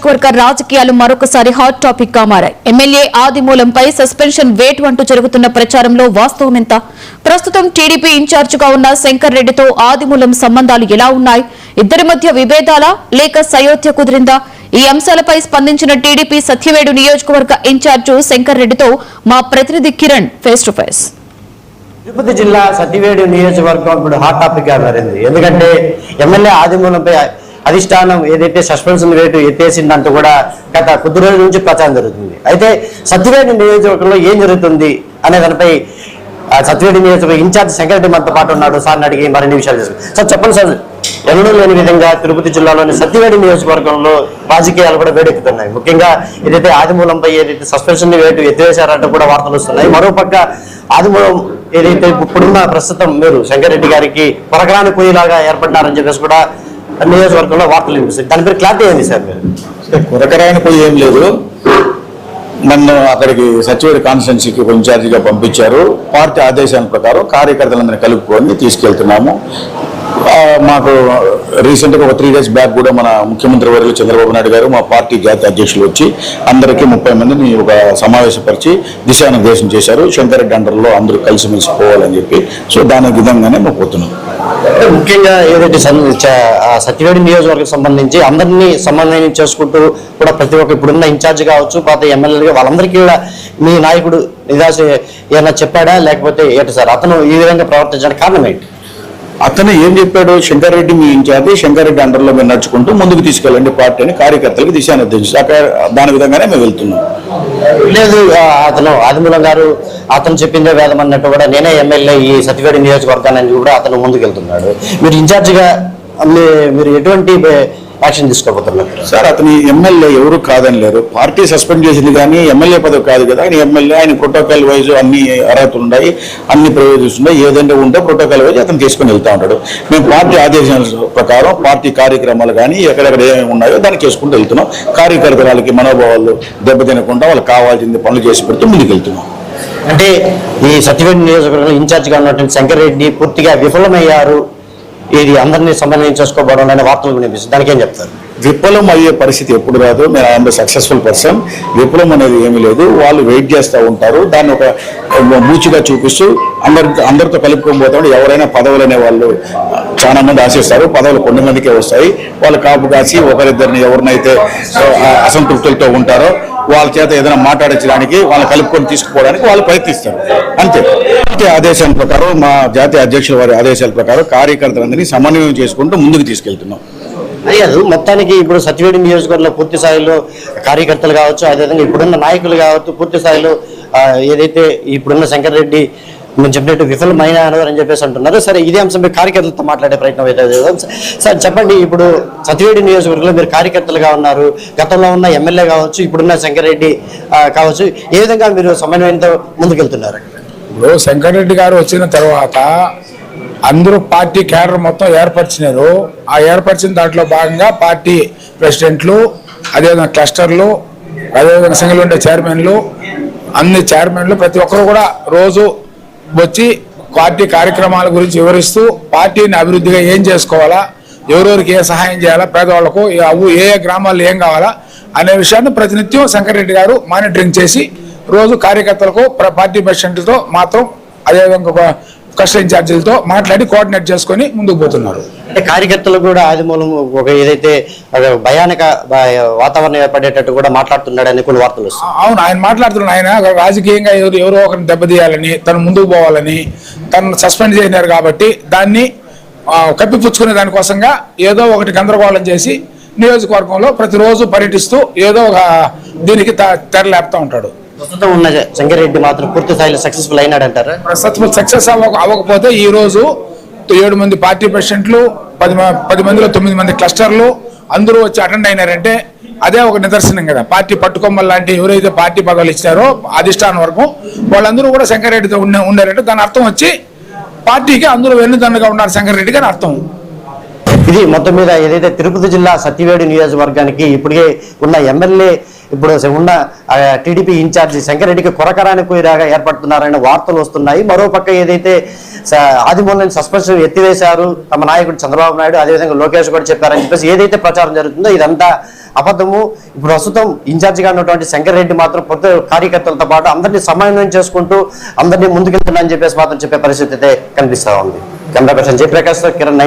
నియోజకవర్గ రాజకీయాలు మరొకసారి హాట్ టాపిక్ గా మారాయి. ఎమ్మెల్యే ఆదిమూలంపై సస్పెన్షన్ వేటు అంటూ జరుగుతున్న ప్రచారంలో వాస్తవం ఎంత? ప్రస్తుతం టీడీపీ ఇన్ఛార్జ్ గా ఉన్న శంకర్ రెడ్డితో ఆదిమూలం సంబంధాలు ఎలా ఉన్నాయి? ఇద్దరి మధ్య విభేదాలా లేక సయోధ్య కుదిరిందా? ఈ అంశాలపై స్పందించిన టీడీపీ సత్యవేడు నియోజకవర్గ ఇన్ఛార్జ్ శంకర్ రెడ్డితో మా ప్రతినిధి Kiran face to face. Tirupati జిల్లా సత్యవేడు నియోజకవర్గం ఇప్పుడు హాట్ టాపిక్ గా మారింది. ఎందుకంటే ఎమ్మెల్యే ఆదిమూలంపై అధిష్టానం ఏదైతే సస్పెన్షన్ రేటు ఎత్తేసిందంటూ కూడా గత కొద్ది రోజుల నుంచి ప్రచారం జరుగుతుంది. అయితే సత్యవేడు నియోజకవర్గంలో ఏం జరుగుతుంది అనే దానిపై సత్యవేడు నియోజకవర్గ ఇన్ఛార్జ్ శంకర్ రెడ్డి మనతో పాటు ఉన్నాడు. సార్ని అడిగి మరిన్ని విషయాలు తెలుసుకుందాం. సార్ చెప్పండి సార్, ఎన్నడూ లేని విధంగా తిరుపతి జిల్లాలోని సత్యవేడు నియోజకవర్గంలో రాజకీయాలు కూడా వేడెక్కుతున్నాయి. ముఖ్యంగా ఏదైతే ఆదిమూలంపై ఏదైతే సస్పెన్షన్ వేటు ఎత్తివేశారంటూ కూడా వార్తలు వస్తున్నాయి. మరోపక్క ఆదిమూలం ఏదైతే ఇప్పుడున్న ప్రస్తుతం మీరు శంకర్ రెడ్డి గారికి పొరగరాని పొయ్యిలాగా ఏర్పడ్డారని చెప్పేసి కూడా నియోజకవర్గంలో వార్తలు వినిపిస్తాయి. దాని పేరు క్లారిటీ ఏంది సార్? మీరు కొరకరాని పోయి ఏం లేదు, నన్ను అక్కడికి సచివేడు కాన్స్టిట్యున్సీకి ఇన్ఛార్జిగా పంపించారు. పార్టీ ఆదేశాల ప్రకారం కార్యకర్తలందరినీ కలుపుకొని తీసుకెళ్తున్నాము. మాకు రీసెంట్గా ఒక 3 days బ్యాక్ కూడా మన ముఖ్యమంత్రి వర్యులు చంద్రబాబు నాయుడు గారు మా పార్టీ జాతీయ అధ్యక్షులు వచ్చి అందరికీ 30 మందిని ఒక సమావేశపరిచి దిశానిర్దేశం చేశారు. శంకర్ రెడ్డి అండర్లో అందరూ కలిసిమెలిసి పోవాలని చెప్పి. సో దాని విధంగానే మేము పోతున్నాం. ముఖ్యంగా ఏదైతే సత్యవేడు నియోజకవర్గం సంబంధించి అందరినీ సమన్వయం చేసుకుంటూ కూడా ప్రతి ఒక్క ఇప్పుడున్న ఇన్ఛార్జ్ కావచ్చు, పాత ఎమ్మెల్యేలుగా వాళ్ళందరికీ కూడా మీ నాయకుడు నిరాశ ఏమైనా చెప్పాడా, లేకపోతే ఏంటి సార్ అతను ఈ విధంగా ప్రవర్తించడానికి కారణం ఏంటి? అతను ఏం చెప్పాడు, శంకర్ రెడ్డి మీ ఇన్ఛార్జి, శంకర్ రెడ్డి అండర్లో మీరు నడుచుకుంటూ ముందుకు తీసుకెళ్ళండి పార్టీని, కార్యకర్తలకు దిశానిర్దేశం. దాని విధంగానే మేము వెళ్తున్నాం. లేదు అతను ఆదిమూలం గారు అతను చెప్పిందే వేదం అన్నట్టు కూడా నేనే ఎమ్మెల్యే ఈ సత్యవేడు నియోజకవర్గాన్ని కూడా అతను ముందుకు వెళ్తున్నాడు. మీరు ఇన్ఛార్జిగా మీరు ఎటువంటి యాక్షన్ తీసుకోబోతున్నారు సార్? అతని ఎమ్మెల్యే ఎవరు కాదని లేరు. పార్టీ సస్పెండ్ చేసింది కానీ ఎమ్మెల్యే పదవి కాదు కదా. ఆయన ఎమ్మెల్యే, ఆయన ప్రోటోకాల్ వైజ్ అన్ని అర్హతలు ఉన్నాయి, అన్ని ప్రొవిజన్స్ ఉన్నాయి. ఏదంటే ఉంటే ప్రోటోకాల్ వైజ్ అతను తీసుకొని వెళ్తూ ఉంటాడు. మేము పార్టీ ఆదేశాల ప్రకారం పార్టీ కార్యక్రమాలు కానీ ఎక్కడెక్కడ ఏమేమి ఉన్నాయో దాన్ని చేసుకుంటూ వెళ్తున్నాం. కార్యకర్తలకి మనోభావాలు దెబ్బతినకుండా వాళ్ళకి కావాల్సింది పనులు చేసి పెడుతూ ముందుకు వెళ్తున్నాం. అంటే ఈ సత్యవేడు నియోజకవర్గంలో ఇన్ఛార్జిగా ఉన్నటువంటి శంకర్ రెడ్డి పూర్తిగా విఫలమయ్యారు, ఇది అందరినీ సమన్వయం చేసుకోవడం అనే వార్తలు వినిపిస్తుంది. దానికి ఏం చెప్తారు? విఫలం అయ్యే పరిస్థితి ఎప్పుడు రాదు. నేను ఐఎమ్ సక్సెస్ఫుల్ పర్సన్. విఫలం అనేది ఏమీ లేదు. వాళ్ళు వెయిట్ చేస్తూ ఉంటారు. దాన్ని ఒక మూచిగా చూపిస్తూ అందరితో కలుపుకొని పోతాడు. ఎవరైనా పదవులు అనే వాళ్ళు చాలా మంది ఆశిస్తారు. పదవులు కొన్ని మందికే వస్తాయి. వాళ్ళు కాపు కాసి ఒకరిద్దరిని ఎవరినైతే అసంతృప్తులతో ఉంటారో వాళ్ళ చేత ఏదైనా మాట్లాడించడానికి, వాళ్ళని కలుపుకొని తీసుకుపోవడానికి వాళ్ళు ప్రయత్నిస్తారు. అంతే. ఆదేశాల ప్రకారం, మా జాతీయ అధ్యక్షుల వారి ఆదేశాల ప్రకారం కార్యకర్తలందరినీ సమన్వయం చేసుకుంటూ ముందుకు తీసుకెళ్తున్నాం. అయ్యాదు మొత్తానికి ఇప్పుడు సత్యవేడు నియోజకవర్గంలో పూర్తి స్థాయిలో కార్యకర్తలు కావచ్చు, అదేవిధంగా ఇప్పుడున్న నాయకులు కావచ్చు, పూర్తి స్థాయిలో ఏదైతే ఇప్పుడున్న శంకర్ రెడ్డి మేము చెప్పినట్టు విఫలమైన అని చెప్పేసి అంటున్నారు. సరే, ఇదే అంశంపై కార్యకర్తలతో మాట్లాడే ప్రయత్నం అయితే సార్ చెప్పండి. ఇప్పుడు సత్యవేడు నియోజకవర్గంలో మీరు కార్యకర్తలుగా ఉన్నారు, గతంలో ఉన్న ఎమ్మెల్యే కావచ్చు, ఇప్పుడున్న శంకర్ రెడ్డి కావచ్చు, ఏ విధంగా మీరు సమన్వయంతో ముందుకెళ్తున్నారు? ఇప్పుడు శంకర్ రెడ్డి గారు వచ్చిన తర్వాత అందరూ పార్టీ క్యాడర్ మొత్తం ఏర్పరిచినారు. ఆ ఏర్పరిచిన దాంట్లో భాగంగా పార్టీ ప్రెసిడెంట్లు, అదేవిధంగా క్లస్టర్లు, అదేవిధంగా సింగిల్ విండో చైర్మన్లు, అన్ని చైర్మన్లు ప్రతి ఒక్కరు కూడా రోజు వచ్చి పార్టీ కార్యక్రమాల గురించి వివరిస్తూ పార్టీని అభివృద్ధిగా ఏం చేసుకోవాలా, ఎవరెవరికి ఏ సహాయం చేయాలా, పేదవాళ్లకు ఏ గ్రామాల్లో ఏం కావాలా అనే విషయాన్ని ప్రతినిత్యం శంకర్ రెడ్డి గారు మానిటరింగ్ చేసి రోజు కార్యకర్తలకు, పార్టీ ప్రెసిడెంట్లతో మాత్రం అదేవిధంగా కస్టర్ ఇన్ఛార్జీలతో మాట్లాడి కోఆర్డినేట్ చేసుకొని ముందుకు పోతున్నారు. అంటే కార్యకర్తలు కూడా ఆదిమూలం ఒక ఏదైతే భయానక వాతావరణం ఏర్పడేటట్టు కూడా మాట్లాడుతున్నాడని కొన్ని వార్తలు వస్తాయి. అవును, ఆయన మాట్లాడుతున్నాడు. ఆయన రాజకీయంగా ఎవరో ఒకరిని దెబ్బతీయాలని, తను ముందుకు పోవాలని, తను సస్పెండ్ చేసినారు కాబట్టి దాన్ని కప్పిపుచ్చుకునే దానికోసంగా ఏదో ఒకటి గందరగోళం చేసి నియోజకవర్గంలో ప్రతిరోజు పర్యటిస్తూ ఏదో ఒక దీనికి తెరలేపుతూ ఉంటాడు. ప్రస్తుతం ఉన్న శంకర్ రెడ్డి మాత్రం పూర్తి స్థాయిలో సక్సెస్ఫుల్ అయినాడంటారా? ప్రస్తుతం సక్సెస్ అవ్వకపోతే ఈ రోజు 7 మంది పార్టీ ప్రెసిడెంట్లు, 10 మందిలో 9 మంది క్లస్టర్లు అందరూ వచ్చి అటెండ్ అయినారంటే అదే ఒక నిదర్శనం కదా. పార్టీ పట్టుకొమ్మలు లాంటి ఎవరైతే పార్టీ పదవులు ఇచ్చారో అధిష్టానం వరకు వాళ్ళందరూ కూడా శంకర్ రెడ్డితో ఉండారంటే దాని అర్థం వచ్చి పార్టీకి అందరూ వెన్నుదన్నుగా ఉన్నారు శంకర్ రెడ్డి గారి అర్థం. ఇది మొత్తం మీద ఏదైతే తిరుపతి జిల్లా సత్యవేడు నియోజకవర్గానికి ఇప్పటికే ఉన్న ఎమ్మెల్యే, ఇప్పుడు ఉన్న టీడీపీ ఇన్ఛార్జి శంకర్ రెడ్డికి కొరకరాని పోయిరాగా ఏర్పడుతున్నారనే వార్తలు వస్తున్నాయి. మరోపక్క ఏదైతే ఆదిమూలం సస్పెన్షన్ ఎత్తివేశారు తమ నాయకుడు చంద్రబాబు నాయుడు, అదేవిధంగా లోకేష్ కూడా చెప్పారని చెప్పేసి ఏదైతే ప్రచారం జరుగుతుందో ఇదంతా అబద్ధము. ఇప్పుడు ప్రస్తుతం ఇన్ఛార్జిగా ఉన్నటువంటి శంకర్ రెడ్డి మాత్రం కొత్త కార్యకర్తలతో పాటు అందరినీ సమన్వయం చేసుకుంటూ అందరినీ ముందుకెళ్తున్నారని చెప్పేసి మాత్రం చెప్పే పరిస్థితి అయితే కనిపిస్తా ఉంది. కెమెరా పర్సన్ జయప్రకాష్ తో కిరణ్.